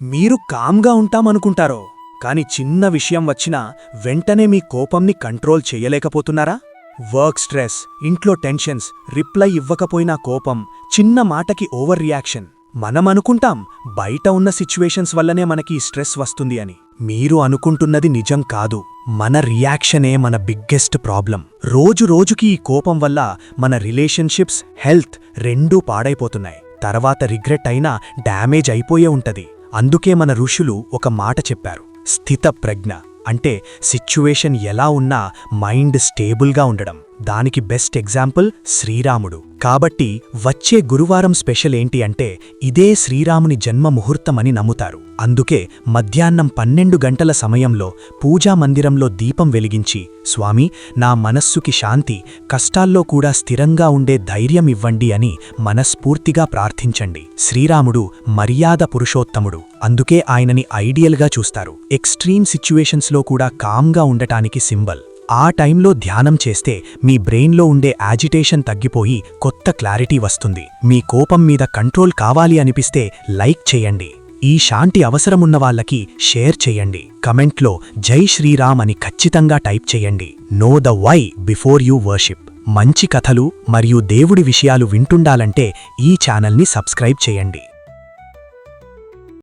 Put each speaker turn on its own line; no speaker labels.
మీరు కామ్గా ఉంటామనుకుంటారో కాని చిన్న విషయం వచ్చినా వెంటనే మీ కోపంని కంట్రోల్ చెయ్యలేకపోతున్నారా? వర్క్ స్ట్రెస్, ఇంట్లో టెన్షన్స్, రిప్లై ఇవ్వకపోయినా కోపం, చిన్న మాటకి ఓవర్ రియాక్షన్. మనమనుకుంటాం బయట ఉన్న సిచ్యువేషన్స్ వల్లనే మనకి ఈ స్ట్రెస్ వస్తుంది అని. మీరు అనుకుంటున్నది నిజం కాదు. మన రియాక్షనే మన బిగ్గెస్ట్ ప్రాబ్లం. రోజు రోజుకి ఈ కోపం వల్ల మన రిలేషన్షిప్స్, హెల్త్ రెండూ పాడైపోతున్నాయి. తర్వాత రిగ్రెట్ అయినా డ్యామేజ్ అయిపోయే ఉంటది. అందుకే మన ఋషులు ఒక మాట చెప్పారు, స్థితప్రజ్ఞ. అంటే సిచ్యువేషన్ ఎలా ఉన్నా మైండ్ స్టేబుల్గా ఉండడం. దానికి బెస్ట్ ఎగ్జాంపుల్ శ్రీరాముడు. కాబట్టి వచ్చే గురువారం స్పెషల్ ఏంటి అంటే ఇదే శ్రీరాముని జన్మ ముహూర్తమని నమ్ముతారు. అందుకే మధ్యాహ్నం 12 గంటల సమయంలో పూజా మందిరంలో దీపం వెలిగించి, స్వామి, నా మనస్సుకి శాంతి, కష్టాల్లో కూడా స్థిరంగా ఉండే ధైర్యం ఇవ్వండి అని మనస్ఫూర్తిగా ప్రార్థించండి. శ్రీరాముడు మర్యాద పురుషోత్తముడు. అందుకే ఆయనని ఐడియల్గా చూస్తారు. ఎక్స్ట్రీమ్ సిచ్యువేషన్స్లో కూడా కామ్గా ఉండటానికి సింబల్. ఆ టైంలో ధ్యానం చేస్తే మీ బ్రెయిన్లో ఉండే యాజిటేషన్ తగ్గిపోయి కొత్త క్లారిటీ వస్తుంది. మీ కోపం మీద కంట్రోల్ కావాలి అనిపిస్తే లైక్ చేయండి. ఈ శాంతి అవసరమున్న వాళ్ళకి షేర్ చేయండి. కమెంట్లో జై శ్రీరామ్ అని ఖచ్చితంగా టైప్ చేయండి. Know the why before you worship. మంచి కథలు మరియు దేవుడి విషయాలు వింటుండాలంటే ఈ ఛానల్ని సబ్స్క్రైబ్ చేయండి.